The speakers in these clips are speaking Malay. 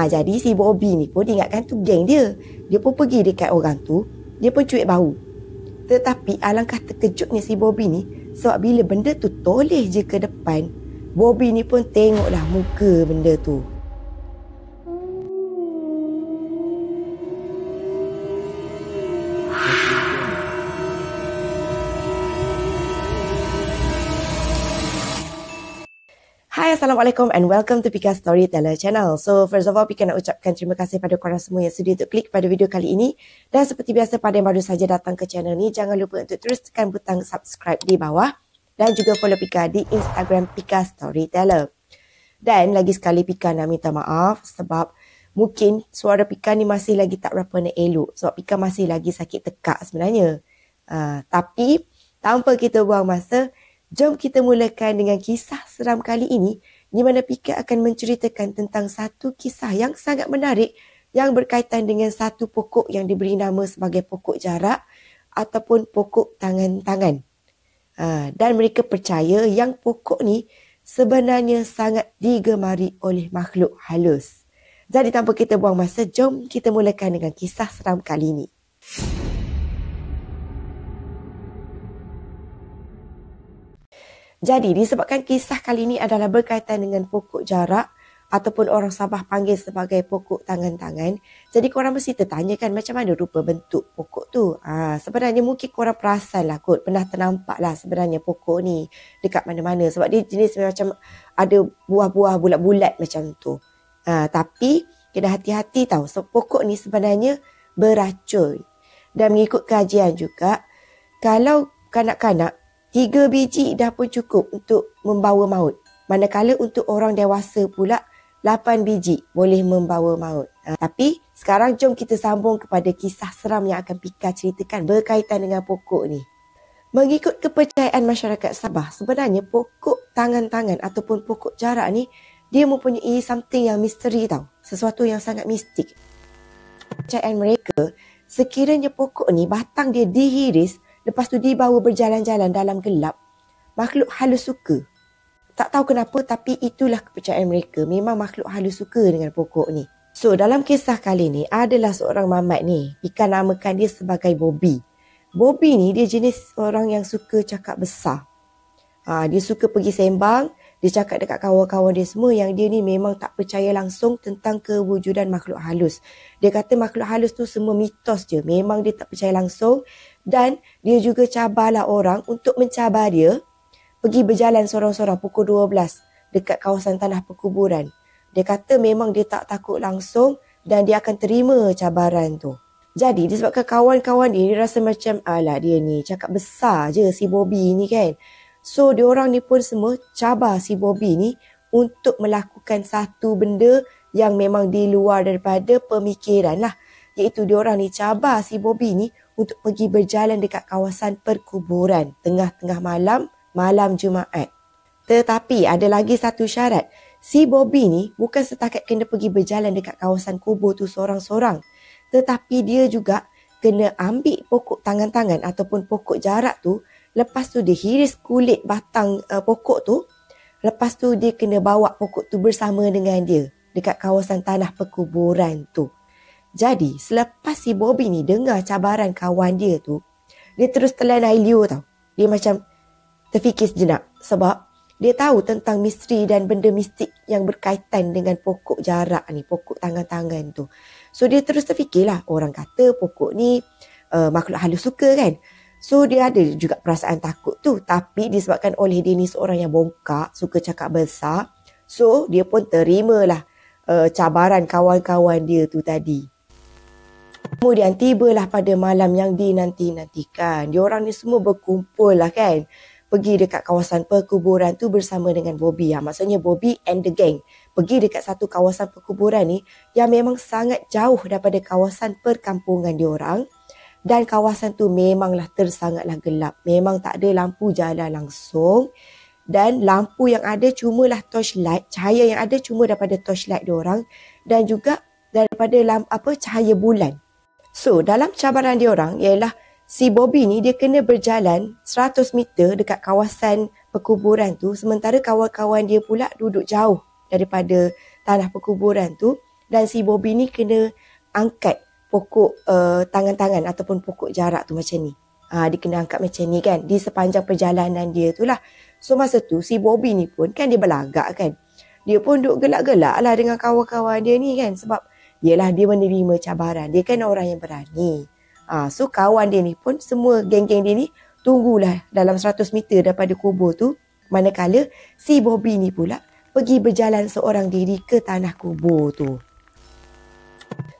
Jadi si Bobby ni pun ingatkan tu geng dia. Dia pun pergi dekat orang tu, dia pun cuik bau. Tetapi alangkah terkejutnya si Bobby ni, sebab bila benda tu toleh je ke depan, Bobby ni pun tengoklah muka benda tu. Hai, Assalamualaikum and welcome to Pika Storyteller channel. So, first of all, Pika nak ucapkan terima kasih pada korang semua yang sudi untuk klik pada video kali ini. Dan seperti biasa, pada yang baru saja datang ke channel ni, jangan lupa untuk terus tekan butang subscribe di bawah. Dan juga follow Pika di Instagram Pika Storyteller. Dan lagi sekali Pika nak minta maaf sebab mungkin suara Pika ni masih lagi tak berapa nak elok. Sebab Pika masih lagi sakit tekak sebenarnya. Tapi, tanpa kita buang masa, jom kita mulakan dengan kisah seram kali ini di mana Pika akan menceritakan tentang satu kisah yang sangat menarik yang berkaitan dengan satu pokok yang diberi nama sebagai pokok jarak ataupun pokok tangan-tangan. Dan mereka percaya yang pokok ni sebenarnya sangat digemari oleh makhluk halus. Jadi tanpa kita buang masa, jom kita mulakan dengan kisah seram kali ini. Jadi, disebabkan kisah kali ini adalah berkaitan dengan pokok jarak ataupun orang Sabah panggil sebagai pokok tangan-tangan. Jadi, korang mesti tertanyakan macam mana rupa bentuk pokok tu. Sebenarnya mungkin korang perasan lah kot, pernah ternampak lah sebenarnya pokok ni dekat mana-mana. Sebab dia jenis macam ada buah-buah bulat-bulat macam tu. Tapi, kena hati-hati tau. So, pokok ni sebenarnya beracun. Dan mengikut kajian juga, kalau kanak-kanak 3 biji dah pun cukup untuk membawa maut. Manakala untuk orang dewasa pula 8 biji boleh membawa maut. Tapi sekarang jom kita sambung kepada kisah seram yang akan Pika ceritakan berkaitan dengan pokok ni. Mengikut kepercayaan masyarakat Sabah, sebenarnya pokok tangan-tangan ataupun pokok jarak ni dia mempunyai something yang misteri tau. Sesuatu yang sangat mistik. Kepercayaan mereka, sekiranya pokok ni batang dia dihiris, lepas tu dibawa berjalan-jalan dalam gelap, makhluk halus suka. Tak tahu kenapa, tapi itulah kepercayaan mereka. Memang makhluk halus suka dengan pokok ni. So, dalam kisah kali ni, adalah seorang mamat ni. Pika namakan dia sebagai Bobby. Bobby ni, dia jenis orang yang suka cakap besar. Dia suka pergi sembang. Dia cakap dekat kawan-kawan dia semua yang dia ni memang tak percaya langsung tentang kewujudan makhluk halus. Dia kata makhluk halus tu semua mitos je. Memang dia tak percaya langsung. Dan dia juga cabarlah orang untuk mencabar dia pergi berjalan sorang-sorang pukul 12 dekat kawasan tanah perkuburan. Dia kata memang dia tak takut langsung dan dia akan terima cabaran tu. Jadi disebabkan kawan-kawan dia rasa macam alah dia ni cakap besar je si Bobby ni kan. So diorang ni pun semua cabar si Bobby ni untuk melakukan satu benda yang memang di luar daripada pemikiran lah. Iaitu diorang ni cabar si Bobby ni untuk pergi berjalan dekat kawasan perkuburan tengah-tengah malam Jumaat. Tetapi ada lagi satu syarat. Si Bobby ni bukan setakat kena pergi berjalan dekat kawasan kubur tu sorang-sorang. Tetapi dia juga kena ambil pokok tangan-tangan ataupun pokok jarak tu. Lepas tu dia hiris kulit batang pokok tu. Lepas tu dia kena bawa pokok tu bersama dengan dia dekat kawasan tanah perkuburan tu. Jadi, selepas si Bobby ni dengar cabaran kawan dia tu, dia terus terlena liur tau. Dia macam terfikir sejenak sebab dia tahu tentang misteri dan benda mistik yang berkaitan dengan pokok jarak ni, pokok tangan-tangan tu. So, dia terus terfikirlah, orang kata pokok ni makhluk halus suka kan. So, dia ada juga perasaan takut tu. Tapi disebabkan oleh dia ni seorang yang bongkak, suka cakap besar. So, dia pun terimalah cabaran kawan-kawan dia tu tadi. Kemudian tibalah pada malam yang dinanti-nantikan. Diorang ni semua berkumpul lah kan. Pergi dekat kawasan perkuburan tu bersama dengan Bobby. Maksudnya Bobby and the gang. Pergi dekat satu kawasan perkuburan ni yang memang sangat jauh daripada kawasan perkampungan diorang. Dan kawasan tu memanglah tersangatlah gelap. Memang tak ada lampu jalan langsung. Dan lampu yang ada cumalah torchlight. Cahaya yang ada cuma daripada torchlight diorang. Dan juga daripada cahaya bulan. So, dalam cabaran diorang ialah si Bobby ni dia kena berjalan 100 meter dekat kawasan perkuburan tu. Sementara kawan-kawan dia pula duduk jauh daripada tanah perkuburan tu. Dan si Bobby ni kena angkat pokok tangan-tangan ataupun pokok jarak tu macam ni. Dia kena angkat macam ni kan, di sepanjang perjalanan dia tu lah. So masa tu si Bobby ni pun kan dia berlagak kan. Dia pun duk gelak-gelak lah dengan kawan-kawan dia ni kan. Sebab yelah dia menerima cabaran. Dia kan orang yang berani. So kawan dia ni pun, semua geng-geng dia ni tunggulah dalam 100 meter daripada kubur tu. Manakala si Bobby ni pula pergi berjalan seorang diri ke tanah kubur tu.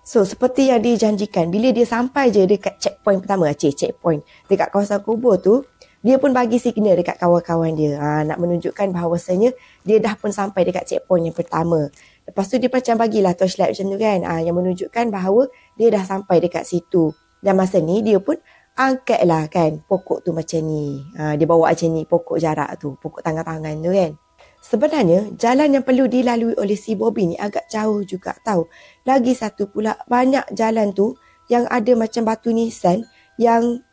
So seperti yang dia janjikan, bila dia sampai je dekat checkpoint pertama, checkpoint dekat kawasan kubur tu, dia pun bagi signal dekat kawan-kawan dia. Nak menunjukkan bahawasanya dia dah pun sampai dekat checkpoint yang pertama. Lepas tu dia macam bagilah torchlight macam tu kan, yang menunjukkan bahawa dia dah sampai dekat situ. Dan masa ni dia pun angkatlah kan pokok tu macam ni. Dia bawa macam ni pokok jarak tu, pokok tangan-tangan tu kan. Sebenarnya jalan yang perlu dilalui oleh si Bobby ni agak jauh juga tahu. Lagi satu pula, banyak jalan tu yang ada macam batu nisan yang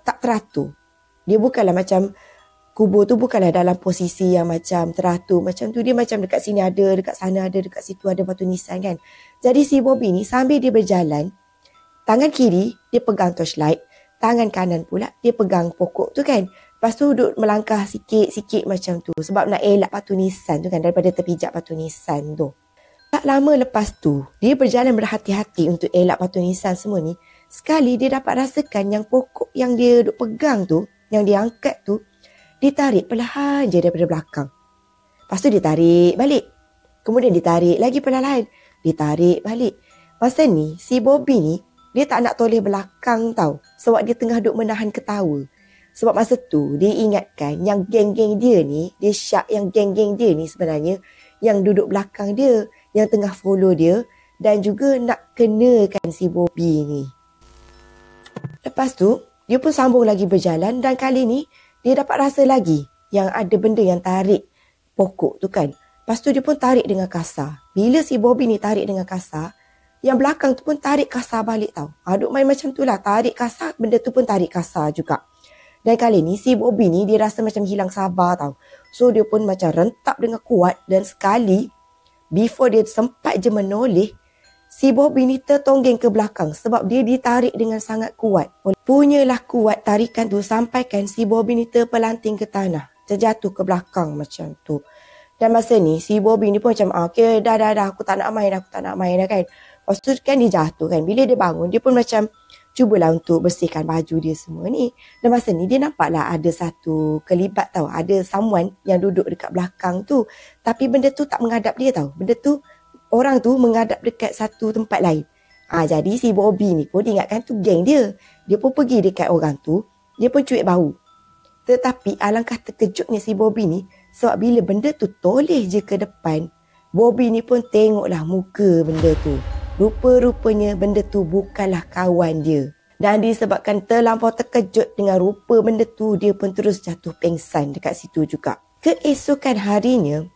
tak teratur. Dia bukanlah macam kubur tu bukanlah dalam posisi yang macam teratur. Macam tu dia macam dekat sini ada, dekat sana ada, dekat situ ada batu nisan kan. Jadi si Bobby ni sambil dia berjalan, tangan kiri dia pegang torchlight, tangan kanan pula dia pegang pokok tu kan. Lepas tu duduk melangkah sikit-sikit macam tu. Sebab nak elak batu nisan tu kan, daripada terpijak batu nisan tu. Tak lama lepas tu, dia berjalan berhati-hati untuk elak batu nisan semua ni. Sekali dia dapat rasakan yang pokok yang dia duduk pegang tu, yang dia angkat tu, ditarik perlahan je daripada belakang. Lepas tu dia tarik balik. Kemudian ditarik lagi perlahan. Ditarik balik. Masa ni, si Bobby ni, dia tak nak toleh belakang tau. Sebab dia tengah duduk menahan ketawa. Sebab masa tu dia ingatkan yang geng-geng dia ni, dia syak yang geng-geng dia ni sebenarnya yang duduk belakang dia, yang tengah follow dia dan juga nak kenakan si Bobby ni. Lepas tu, dia pun sambung lagi berjalan dan kali ni dia dapat rasa lagi yang ada benda yang tarik pokok tu kan. Lepas tu dia pun tarik dengan kasar. Bila si Bobby ni tarik dengan kasar, yang belakang tu pun tarik kasar balik tau. Duk main macam tu lah, tarik kasar, benda tu pun tarik kasar juga. Dan kali ni si Bobby ni dia rasa macam hilang sabar tau. So dia pun macam rentap dengan kuat dan sekali before dia sempat je menoleh, si Bobby ni tertonggeng ke belakang sebab dia ditarik dengan sangat kuat. Punyalah kuat tarikan tu sampaikan si Bobby ni terpelanting ke tanah, terjatuh ke belakang macam tu. Dan masa ni si Bobby ni pun macam okay, dah aku tak nak main dah kan. Lepas tu kan dia jatuh kan. Bila dia bangun dia pun macam cubalah untuk bersihkan baju dia semua ni. Dan masa ni dia nampaklah ada satu kelibat tau. Ada someone yang duduk dekat belakang tu. Tapi benda tu tak menghadap dia tau. Benda tu, orang tu menghadap dekat satu tempat lain. Jadi si Bobby ni pun ingatkan tu geng dia. Dia pun pergi dekat orang tu. Dia pun cuik bau. Tetapi alangkah terkejutnya si Bobby ni. Sebab bila benda tu toleh je ke depan, Bobby ni pun tengoklah muka benda tu. Rupa-rupanya benda tu bukanlah kawan dia. Dan disebabkan terlampau terkejut dengan rupa benda tu, dia pun terus jatuh pengsan dekat situ juga. Keesokan harinya,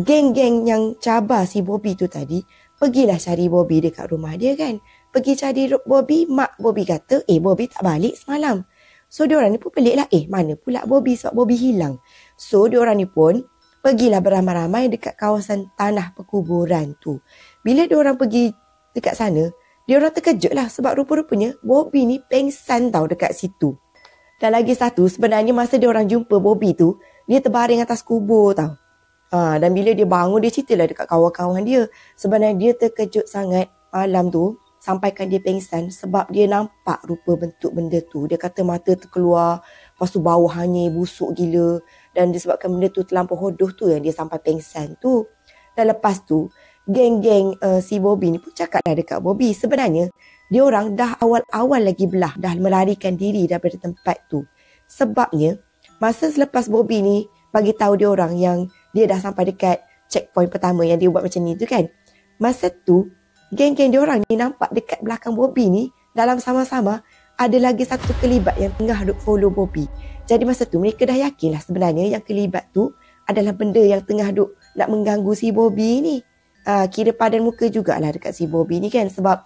geng-geng yang cabar si Bobby tu tadi, pergilah cari Bobby dekat rumah dia kan. Pergi cari Bobby, mak Bobby kata, Bobby tak balik semalam. So diorang ni pun pelik lah, mana pula Bobby sebab Bobby hilang. So diorang ni pun pergilah beramai-ramai dekat kawasan tanah perkuburan tu. Bila diorang pergi dekat sana, diorang terkejut lah sebab rupa-rupanya Bobby ni pengsan tau dekat situ. Dan lagi satu, sebenarnya masa diorang jumpa Bobby tu, dia terbaring atas kubur tau. Dan bila dia bangun, dia ceritalah dekat kawan-kawan dia. Sebenarnya dia terkejut sangat malam tu, sampaikan dia pengsan sebab dia nampak rupa bentuk benda tu. Dia kata mata terkeluar, lepas tu bau hanyir, busuk gila. Dan disebabkan benda tu terlampau hodoh tu yang dia sampai pengsan tu. Dan lepas tu, geng-geng si Bobby ni pun cakaplah dekat Bobby. Sebenarnya, diorang dah awal-awal lagi belah, dah melarikan diri daripada tempat tu. Sebabnya, masa selepas Bobby ni bagi tahu diorang yang dia dah sampai dekat checkpoint pertama yang dia buat macam ni tu kan. Masa tu, geng-geng diorang ni nampak dekat belakang Bobby ni, dalam sama-sama, ada lagi satu kelibat yang tengah duk follow Bobby. Jadi masa tu, mereka dah yakin lah sebenarnya yang kelibat tu adalah benda yang tengah duk nak mengganggu si Bobby ni. Kira padan muka jugalah dekat si Bobby ni kan. Sebab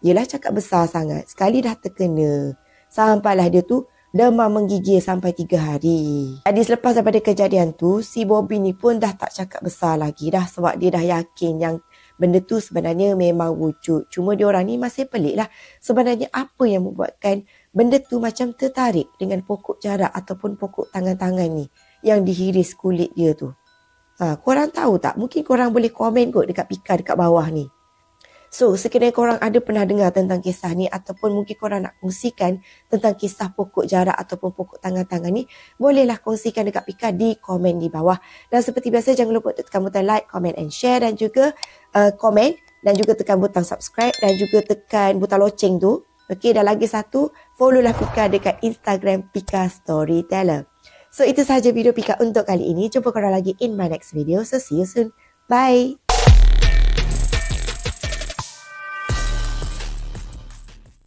yelah cakap besar sangat. Sekali dah terkena. Sampailah dia tu demam menggigil sampai 3 hari. Jadi selepas daripada kejadian tu, si Bobby ni pun dah tak cakap besar lagi dah. Sebab dia dah yakin yang benda tu sebenarnya memang wujud. Cuma diorang ni masih pelik lah. Sebenarnya apa yang membuatkan benda tu macam tertarik dengan pokok jarak ataupun pokok tangan-tangan ni yang dihiris kulit dia tu. Korang tahu tak? Mungkin korang boleh komen kot dekat Pika dekat bawah ni. So, sekiranya korang ada pernah dengar tentang kisah ni ataupun mungkin korang nak kongsikan tentang kisah pokok jarak ataupun pokok tangan-tangan ni, bolehlah kongsikan dekat Pika di komen di bawah. Dan seperti biasa, jangan lupa untuk tekan butang like, comment and share dan juga komen dan juga tekan butang subscribe dan juga tekan butang loceng tu. Okey, dan lagi satu, followlah Pika dekat Instagram Pika Storyteller. So, itu sahaja video Pika untuk kali ini. Jumpa korang lagi in my next video. So, see you soon. Bye!